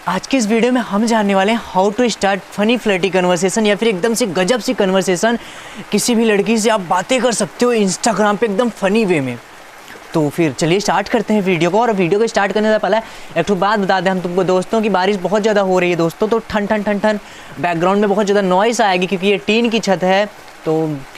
आज के इस वीडियो में हम जानने वाले हैं how to start funny flirty conversation, या फिर एकदम से गजब सी कन्वर्सेशन। किसी भी लड़की से आप बातें कर सकते हो इंस्टाग्राम पे एकदम फ़नी वे में। तो फिर चलिए स्टार्ट करते हैं वीडियो को। और वीडियो को स्टार्ट करने से पहले एक तो बात बता दें हम तुमको दोस्तों की बारिश बहुत ज़्यादा हो रही है दोस्तों, तो ठन ठन ठन ठन बैकग्राउंड में बहुत ज़्यादा नॉइस आएगी क्योंकि ये टीन की छत है। तो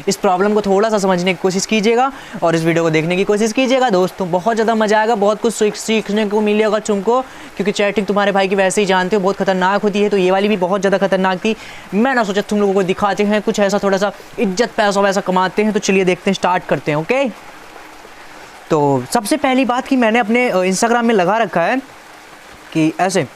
इस प्रॉब्लम को थोड़ा सा समझने की कोशिश कीजिएगा और इस वीडियो को देखने की कोशिश कीजिएगा दोस्तों। बहुत ज़्यादा मजा आएगा, बहुत कुछ सीखने को मिलेगा तुमको, क्योंकि चैटिंग तुम्हारे भाई की वैसे ही जानते हो बहुत खतरनाक होती है। तो ये वाली भी बहुत ज़्यादा खतरनाक थी। मैं ना सोचा तुम लोगों को दिखाते हैं कुछ ऐसा, थोड़ा सा इज्जत पैसा वैसा कमाते हैं। तो चलिए देखते हैं, स्टार्ट करते हैं। ओके, तो सबसे पहली बात कि मैंने अपने इंस्टाग्राम में लगा रखा है कि ऐसे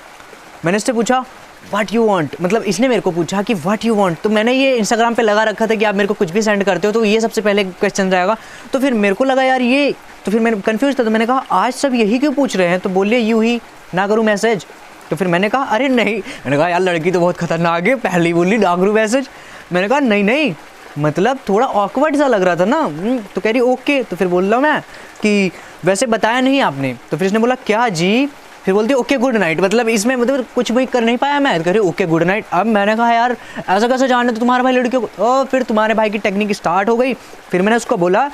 मैंने इससे पूछा व्हाट यू वांट, मतलब इसने मेरे को पूछा कि व्हाट यू वांट। तो मैंने ये इंस्टाग्राम पे लगा रखा था कि आप मेरे को कुछ भी सेंड करते हो, तो ये सबसे पहले क्वेश्चन रहेगा। तो फिर मेरे को लगा यार ये, तो फिर मैंने कन्फ्यूज़ था। तो मैंने कहा आज सब यही क्यों पूछ रहे हैं, तो बोलिए यूँ ही ना करूँ मैसेज। तो फिर मैंने कहा अरे नहीं, मैंने कहा यार लड़की तो बहुत खतरनाक है, पहले बोली ना करूँ मैसेज। मैंने कहा नहीं मतलब थोड़ा ऑकवर्ड सा लग रहा था ना। तो कह रही ओके। तो फिर बोल रहा मैं कि वैसे बताया नहीं आपने। तो फिर इसने बोला क्या जी, फिर बोलती ओके गुड नाइट, मतलब इसमें मतलब कुछ भी कर नहीं पाया मैं। कह रही ओके गुड नाइट। अब मैंने कहा यार ऐसा कैसे जाने, तो तुम्हारे भाई लड़कियों को। फिर तुम्हारे भाई की टेक्निक स्टार्ट हो गई। फिर मैंने उसको बोला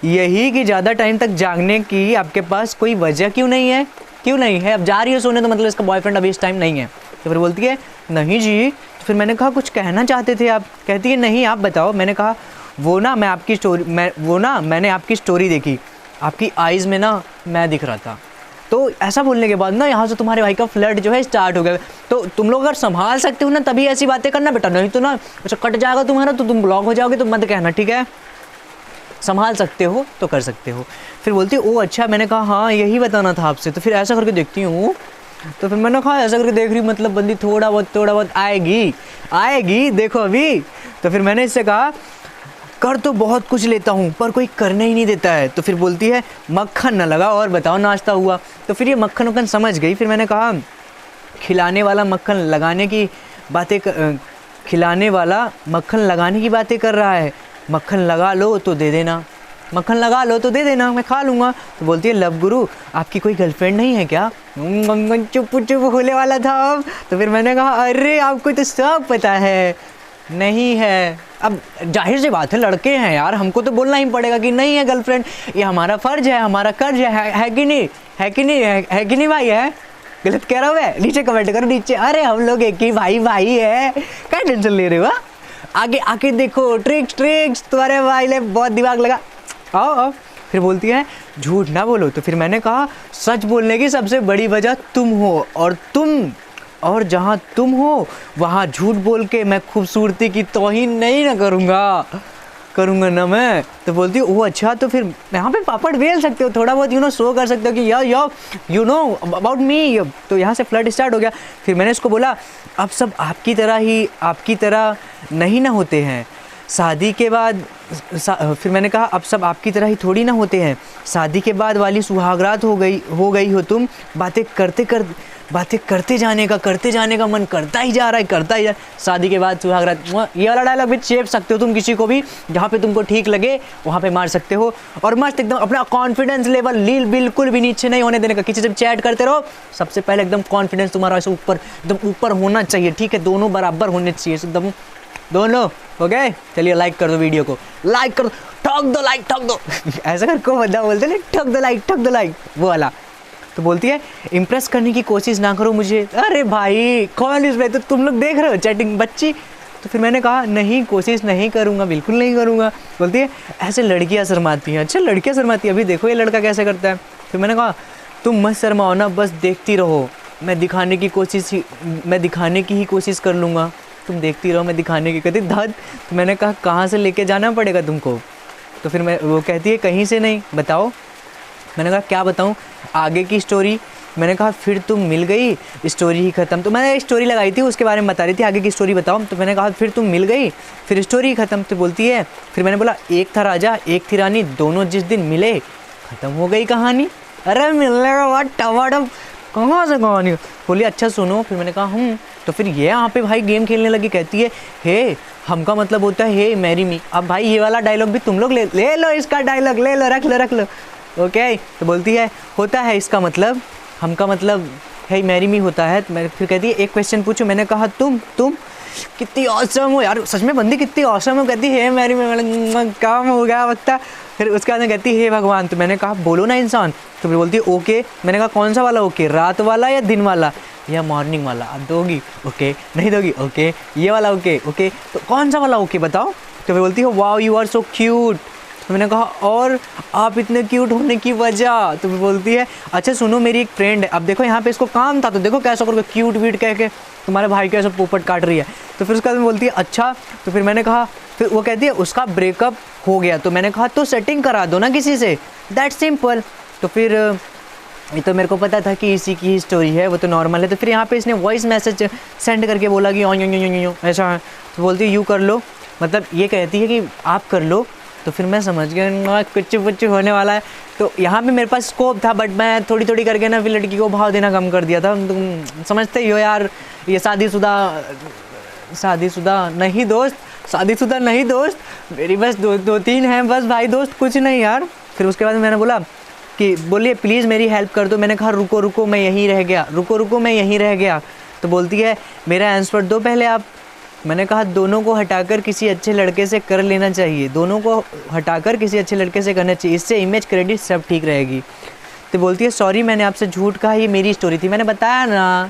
यही कि ज़्यादा टाइम तक जागने की आपके पास कोई वजह क्यों नहीं है, क्यों नहीं है, अब जा रही है सोने तो मतलब इसका बॉयफ्रेंड अभी इस टाइम नहीं है। तो फिर बोलती है नहीं जी। तो फिर मैंने कहा कुछ कहना चाहते थे आप, कहती है नहीं आप बताओ। मैंने कहा मैंने आपकी स्टोरी देखी, आपकी आइज़ में ना मैं दिख रहा था। तो ऐसा बोलने के बाद ना यहाँ से तुम्हारे भाई का फ्लर्ट जो है स्टार्ट हो गया। तो तुम लोग अगर संभाल सकते हो ना तभी ऐसी बातें करना बेटा, नहीं तो ना अच्छा कट जाएगा तुम्हारा, तो तुम ब्लॉक हो जाओगे। तो मत कहना, ठीक है, संभाल सकते हो तो कर सकते हो। फिर बोलती ओ अच्छा। मैंने कहा हाँ यही बताना था आपसे। तो फिर ऐसा करके देखती हूँ। तो फिर मैंने कहा ऐसा करके देख रही मतलब बंदी थोड़ा बहुत आएगी देखो अभी। तो फिर मैंने इससे कहा कर तो बहुत कुछ लेता हूँ पर कोई करने ही नहीं देता है। तो फिर बोलती है मक्खन ना लगा और बताओ नाश्ता हुआ। तो फिर ये मक्खन वक्खन समझ गई। फिर मैंने कहा खिलाने वाला मक्खन लगाने की बातें कर रहा है, मक्खन लगा लो तो दे देना, मक्खन लगा लो तो दे देना, मैं खा लूँगा। तो बोलती है लव गुरु आपकी कोई गर्लफ्रेंड नहीं है क्या। चुप होने वाला था अब। तो फिर मैंने कहा अरे आपको तो सब पता है, नहीं है। अब जाहिर सी बात है लड़के हैं यार, हमको तो बोलना ही पड़ेगा कि नहीं है गर्लफ्रेंड, ये हमारा फ़र्ज है, हमारा कर्ज है कि नहीं, है कि नहीं भाई, है गलत कह रहा हूँ मैं, नीचे कमेंट करो नीचे। अरे हम लोग एक ही भाई है, क्या टेंशन ले रहे हो। आगे देखो ट्रिक्स तुम्हारे भाई ने बहुत दिमाग लगा। आओ। फिर बोलती है झूठ ना बोलो। तो फिर मैंने कहा सच बोलने की सबसे बड़ी वजह तुम हो, और जहाँ तुम हो वहाँ झूठ बोल के मैं खूबसूरती की तौहीन नहीं ना करूँगा ना मैं। तो बोलती है ओह अच्छा। तो फिर यहाँ पे पापड़ बेल सकते हो, थोड़ा बहुत शो कर सकते हो कि यू नो अबाउट मी। तो यहाँ से फ्लर्ट स्टार्ट हो गया। फिर मैंने इसको बोला अब सब आपकी तरह नहीं ना होते हैं शादी के बाद। फिर मैंने कहा अब सब आपकी तरह ही थोड़ी ना होते हैं, शादी के बाद वाली सुहागरात हो गई हो तुम। बातें करते जाने का मन करता ही जा रहा है, शादी के बाद सुहागरात। ये वाला डायलॉग भी चेप सकते हो तुम किसी को भी, जहाँ पे तुमको ठीक लगे वहाँ पे मार सकते हो। और मस्त एकदम अपना कॉन्फिडेंस लेवल बिल्कुल भी नीचे नहीं होने देने का। किसी से चैट करते रहो, सबसे पहले एकदम कॉन्फिडेंस तुम्हारा ऐसे एकदम ऊपर होना चाहिए, ठीक है, दोनों बराबर होने चाहिए एकदम दोनों। ओके चलिए लाइक कर दो, वीडियो को लाइक कर दो, ठोक दो ऐसा कर को बंदा बोलते ना ठोक दो लाइक वो वाला। तो बोलती है इम्प्रेस करने की कोशिश ना करो मुझे। अरे भाई कौन इसमें, तो तुम लोग देख रहे हो चैटिंग बच्ची। तो फिर मैंने कहा नहीं कोशिश नहीं करूँगा, बिल्कुल नहीं करूँगा। बोलती है ऐसे लड़कियाँ शर्माती हैं। अच्छा लड़कियाँ शर्माती हैं, अभी देखो ये लड़का कैसे करता है। फिर मैंने कहा तुम मत शर्माओ ना, बस देखती रहो, मैं दिखाने की ही कोशिश कर लूँगा, तुम देखती रहो, मैं दिखाने की कहती धद। तो मैंने कहा कहाँ से लेके जाना पड़ेगा तुमको। तो फिर वो कहती है कहीं से नहीं, बताओ। मैंने कहा क्या बताऊँ, आगे की स्टोरी। मैंने कहा फिर तुम मिल गई, स्टोरी ही ख़त्म। तो मैंने एक स्टोरी लगाई थी उसके बारे में बता रही थी, आगे की स्टोरी बताओ। तो मैंने कहा फिर तुम मिल गई, फिर स्टोरी ही ख़त्म। तो बोलती है फिर मैंने बोला एक था राजा एक थी रानी, दोनों जिस दिन मिले ख़त्म हो गई कहानी। अरे मिलने का बात टमाटम कहाँ से कहानी। बोली अच्छा सुनो। फिर मैंने कहा तो फिर ये यहाँ पे भाई गेम खेलने लगी। कहती है हे हम का मतलब होता है हे मैरी मी। अब भाई ये वाला डायलॉग भी तुम लोग ले लो, इसका डायलॉग ले लो, रख लो। ओके। तो बोलती है होता है इसका मतलब, हम का मतलब हे मैरी मी होता है। मैं फिर कहती है एक क्वेश्चन पूछूं। मैंने कहा तुम कितनी औसम हो यार, सच में बंदी कितनी औसम हो। कहती है मैरी मी, मैंने काम हो गया वक्ता। फिर उसके बाद में कहती है हे भगवान। तो मैंने कहा बोलो ना इंसान। तो फिर बोलती है ओके। मैंने कहा कौन सा वाला ओके, रात वाला या दिन वाला या मॉर्निंग वाला? अब दोगी ओके, नहीं दोगी ओके, ये वाला ओके ओके, तो कौन सा वाला ओके बताओ। तो फिर बोलती है wow you are so cute. तो मैंने कहा और आप इतने क्यूट होने की वजह। तो फिर बोलती है अच्छा सुनो मेरी एक फ्रेंड है। अब देखो यहाँ पे इसको काम था तो देखो कैसा करके क्यूट वीट कह के तुम्हारे भाई कैसे पोपट काट रही है। तो फिर उसके बाद में बोलती है अच्छा। तो फिर मैंने कहा, फिर वो कहती है उसका ब्रेकअप हो गया। तो मैंने कहा तो सेटिंग करा दो ना किसी से, दैट सिंपल। तो फिर ये तो मेरे को पता था कि इसी की स्टोरी है, वो तो नॉर्मल है। तो फिर यहाँ पे इसने वॉइस मैसेज सेंड करके बोला कि यो ऐसा है। तो बोलती है यू कर लो, मतलब ये कहती है कि आप कर लो। तो फिर मैं समझ गया कुछ होने वाला है। तो यहाँ पे मेरे पास स्कोप था, बट मैं थोड़ी थोड़ी करके ना फिर लड़की को भाव देना कम कर दिया था। तुम समझते ही हो यार, ये शादीशुदा नहीं दोस्त, शादीशुदा नहीं दोस्त, मेरी बस दो तीन हैं बस भाई दोस्त, कुछ नहीं यार। फिर उसके बाद मैंने बोला कि बोलिए प्लीज़ मेरी हेल्प कर दो। मैंने कहा रुको मैं यहीं रह गया, रुको मैं यहीं रह गया। तो बोलती है मेरा आंसर दो पहले आप। मैंने कहा दोनों को हटाकर किसी अच्छे लड़के से कर लेना चाहिए, दोनों को हटाकर किसी अच्छे लड़के से करना चाहिए, इससे इमेज क्रेडिट सब ठीक रहेगी। तो बोलती है सॉरी मैंने आपसे झूठ कहा, ये मेरी स्टोरी थी, मैंने बताया ना।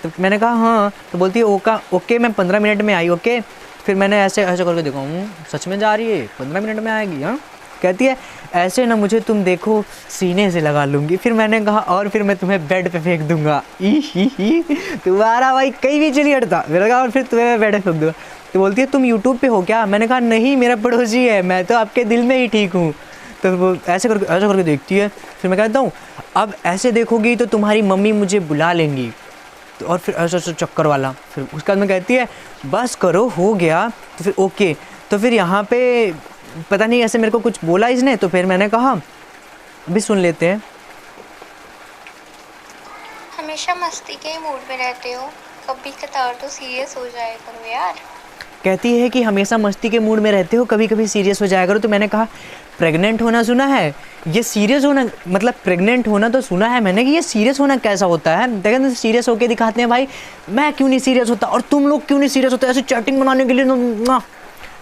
तो मैंने कहा हाँ। तो बोलती है ओके मैं 15 मिनट में आई ओके। फिर मैंने ऐसे करके देखा सच में जा रही है, 15 मिनट में आएगी। हाँ कहती है ऐसे ना मुझे तुम देखो सीने से लगा लूँगी। फिर मैंने कहा और फिर मैं तुम्हें बेड पे फेंक दूंगा। ही तुम्हारा भाई कहीं भी चली हटता। मैंने कहा और फिर तुम्हें मैं बेड पे फेंक दूंगा। तो बोलती है तुम यूट्यूब पे हो क्या? मैंने कहा नहीं मेरा पड़ोसी है, मैं तो आपके दिल में ही ठीक हूँ। तो वो ऐसे करके देखती है। फिर मैं कहता हूँ अब ऐसे देखोगी तो तुम्हारी मम्मी मुझे बुला लेंगी। तो और फिर ऐसा चक्कर वाला। फिर उसके बाद में कहती है बस करो हो गया। तो फिर ओके। तो फिर यहाँ पे पता नहीं ऐसे मेरे को कुछ बोला इसने। तो फिर मैंने कहा अभी सुन लेते हैं। हमेशा मस्ती के मूड में रहते हो, कभी कतार तो सीरियस हो जाया करो यार। कहती है कि हमेशा मस्ती के मूड में रहते हो, कभी कभी सीरियस हो जाया करो। तो मैंने कहा प्रेग्नेंट होना सुना है, ये सीरियस होना मतलब प्रेग्नेंट होना तो सुना है मैंने, कि ये सीरियस होना कैसा होता है। देखें सीरियस होके दिखाते हैं भाई, मैं क्यों नहीं सीरियस होता और तुम लोग क्यों नहीं सीरियस होते ऐसे चैटिंग बनाने के लिए।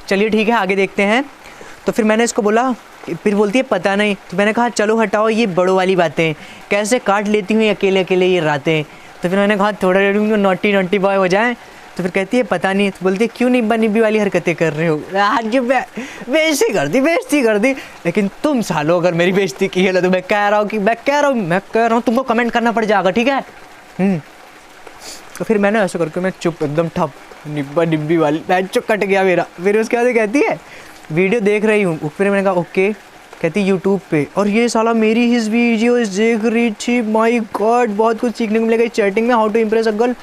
चलिए ठीक है आगे देखते हैं। तो फिर मैंने इसको बोला, फिर बोलती है पता नहीं। तो मैंने कहा चलो हटाओ ये बड़ों वाली बातें, कैसे काट लेती हूँ अकेले अकेले ये रातें। तो फिर मैंने कहा थोड़ा नोटी बॉय हो जाए। तो फिर कहती है पता नहीं। तो बोलती है क्यों निब्बा निब्बी वाली हरकतें कर रहे हो? आज बेइज्जती कर दी। लेकिन तुम सालों अगर मेरी बेइज्जती की है ना तो मैं कह रहा हूँ तुमको कमेंट करना पड़ जाएगा ठीक है। तो फिर मैंने ऐसा करके मैं चुप एकदम ठप, निब्बा निब्बी वाली मैं चुप कट गया मेरा। फिर उसके बाद कहती है वीडियो देख रही हूँ। फिर मैंने कहा ओके। कहती यूट्यूब पे, और ये साला मेरी हिज वीडियोस देख रही थी। माय गॉड बहुत कुछ सीखने को मिलेगा चैटिंग में, how to impress a girl.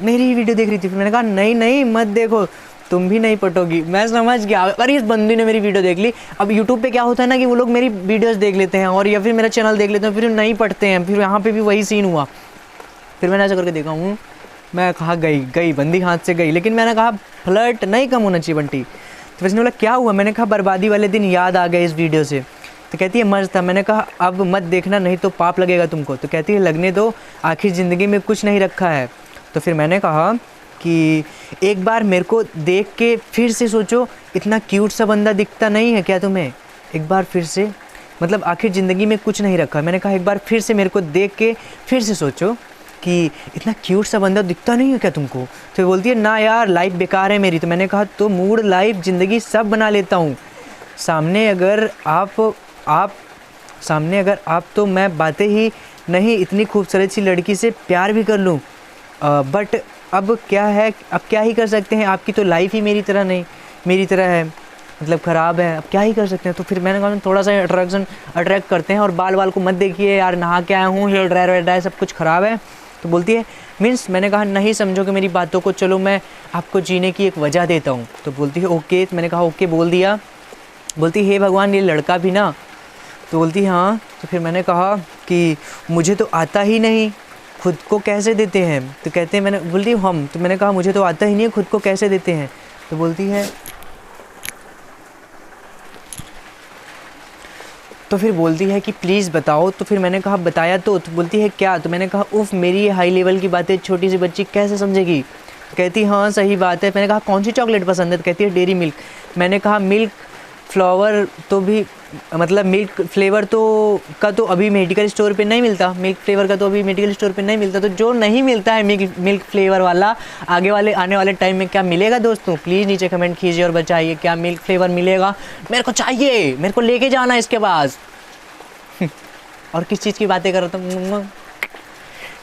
मेरी ही वीडियो देख रही थी। फिर मैंने कहा नहीं मत देखो, तुम भी नहीं पटोगी। मैं समझ गया अरे इस बंदी ने मेरी वीडियो देख ली। अब यूट्यूब पे क्या होता है ना कि वो लोग मेरी वीडियोस देख लेते हैं और या फिर मेरा चैनल देख लेते हैं, फिर नहीं पढ़ते हैं। फिर यहाँ पे भी वही सीन हुआ। फिर मैंने ऐसा करके देखा हूँ, मैं कहा गई बंदी हाथ से गई। लेकिन मैंने कहा फ्लर्ट नहीं कम होना चाहिए बंटी। तो उसने बोला क्या हुआ? मैंने कहा बर्बादी वाले दिन याद आ गए इस वीडियो से। तो कहती है मस्त था। मैंने कहा अब मत देखना नहीं तो पाप लगेगा तुमको। तो कहती है लगने दो, आखिर ज़िंदगी में कुछ नहीं रखा है। तो फिर मैंने कहा कि एक बार मेरे को देख के फिर से सोचो, इतना क्यूट सा बंदा दिखता नहीं है क्या तुम्हें? एक बार फिर से, मतलब आखिर ज़िंदगी में कुछ नहीं रखा। मैंने कहा एक बार फिर से मेरे को देख के फिर से सोचो कि इतना क्यूट सा बंदा दिखता नहीं है क्या तुमको? तो बोलती है ना यार लाइफ बेकार है मेरी। तो मैंने कहा तो मूड लाइफ ज़िंदगी सब बना लेता हूँ, सामने अगर आप तो मैं बातें ही नहीं, इतनी खूबसूरत सी लड़की से प्यार भी कर लूँ। बट अब क्या ही कर सकते हैं, आपकी तो लाइफ ही मेरी तरह है, मतलब ख़राब है, अब क्या ही कर सकते हैं। तो फिर मैंने कहा थोड़ा सा अट्रैक्ट करते हैं और बाल को मत देखिए यार, नहा के आया हूँ, हेयर ड्रायर सब कुछ ख़राब है। तो बोलती है मीन्स। मैंने कहा नहीं समझोगे मेरी बातों को, चलो मैं आपको जीने की एक वजह देता हूँ। तो बोलती है ओके। तो मैंने कहा ओके बोल दिया। बोलती हे भगवान ये लड़का भी ना। तो बोलती हाँ। तो फिर मैंने कहा कि मुझे तो आता ही नहीं, खुद को कैसे देते हैं? तो कहते हैं बोलती हम। तो मैंने कहा मुझे तो आता ही नहीं, खुद को कैसे देते हैं? तो बोलती है तो फिर बोलती है कि प्लीज़ बताओ। तो फिर मैंने कहा बताया तो बोलती है क्या? तो मैंने कहा उफ़, मेरी ये हाई लेवल की बातें छोटी सी बच्ची कैसे समझेगी? कहती हाँ सही बात है। मैंने कहा कौन सी चॉकलेट पसंद है? तो कहती है डेयरी मिल्क। मैंने कहा मिल्क फ्लेवर तो भी मतलब मिल्क फ्लेवर तो का तो अभी मेडिकल स्टोर पे नहीं मिलता, मिल्क फ्लेवर का तो अभी मेडिकल स्टोर पे नहीं मिलता। तो जो नहीं मिलता है मिल्क फ्लेवर वाला, आने वाले टाइम में क्या मिलेगा दोस्तों? प्लीज़ नीचे कमेंट कीजिए और बताइए क्या मिल्क फ्लेवर मिलेगा? मेरे को चाहिए, मेरे को लेके जाना है इसके पास। और किस चीज़ की बातें कर रहा था?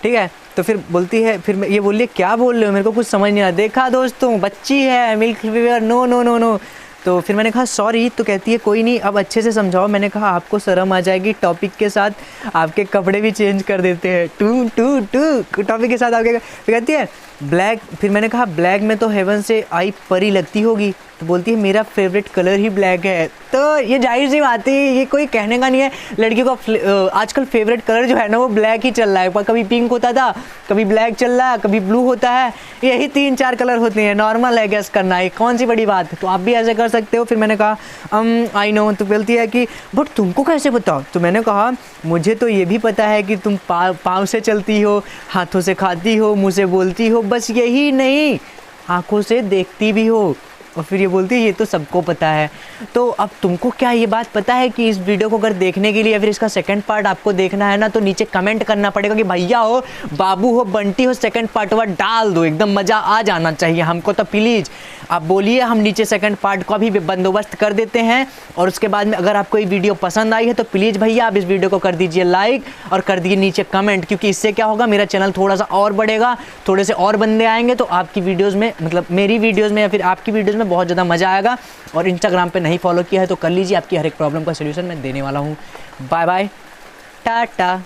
ठीक है। तो फिर बोलती है, फिर ये बोलिए क्या बोल रहे हो, मेरे को कुछ समझ नहीं आ रहा। देखा दोस्तों, बच्ची है, milk flavour no no no no. तो फिर मैंने कहा सॉरी। तो कहती है कोई नहीं, अब अच्छे से समझाओ। मैंने कहा आपको शर्म आ जाएगी, टॉपिक के साथ आपके कपड़े भी चेंज कर देते हैं। टू टॉपिक के साथ आपके। तो कहती है ब्लैक। फिर मैंने कहा ब्लैक में तो हेवन से आई परी लगती होगी। तो बोलती है मेरा फेवरेट कलर ही ब्लैक है। तो ये जाहिर सी बात है, ये कोई कहने का नहीं है। लड़की को आजकल फेवरेट कलर जो है ना वो ब्लैक ही चल रहा है। कभी पिंक होता था, कभी ब्लैक चल रहा है, कभी ब्लू होता है। यही 3-4 कलर होते हैं, नॉर्मल है गैस करना है, कौन सी बड़ी बात है। तो आप भी ऐसे कर सकते हो। फिर मैंने कहा आई नो। तो बोलती है कि बट तुमको कैसे पता? तो मैंने कहा मुझे तो ये भी पता है कि तुम पाँव से चलती हो, हाथों से खाती हो, मुँह से बोलती हो, बस यही नहीं आँखों से देखती भी हो। और फिर ये बोलती है ये तो सबको पता है। तो अब तुमको क्या ये बात पता है कि इस वीडियो को अगर देखने के लिए या फिर इसका सेकंड पार्ट आपको देखना है ना, तो नीचे कमेंट करना पड़ेगा कि भैया हो, बाबू हो, बंटी हो, सेकंड पार्ट वह डाल दो, एकदम मज़ा आ जाना चाहिए हमको। तो प्लीज़ आप बोलिए, हम नीचे सेकंड पार्ट का भी बंदोबस्त कर देते हैं। और उसके बाद में अगर आपको ये वीडियो पसंद आई है तो प्लीज़ भैया आप इस वीडियो को कर दीजिए लाइक और कर दीजिए नीचे कमेंट, क्योंकि इससे क्या होगा, मेरा चैनल थोड़ा सा और बढ़ेगा, थोड़े से और बंदे आएंगे तो आपकी वीडियोज़ में, मतलब मेरी वीडियोज़ में या फिर आपकी वीडियोज़ में बहुत ज़्यादा मज़ा आएगा। और इंस्टाग्राम पे नहीं फॉलो किया है तो कर लीजिए, आपकी हर एक प्रॉब्लम का सलूशन मैं देने वाला हूँ। Bye bye, Tata.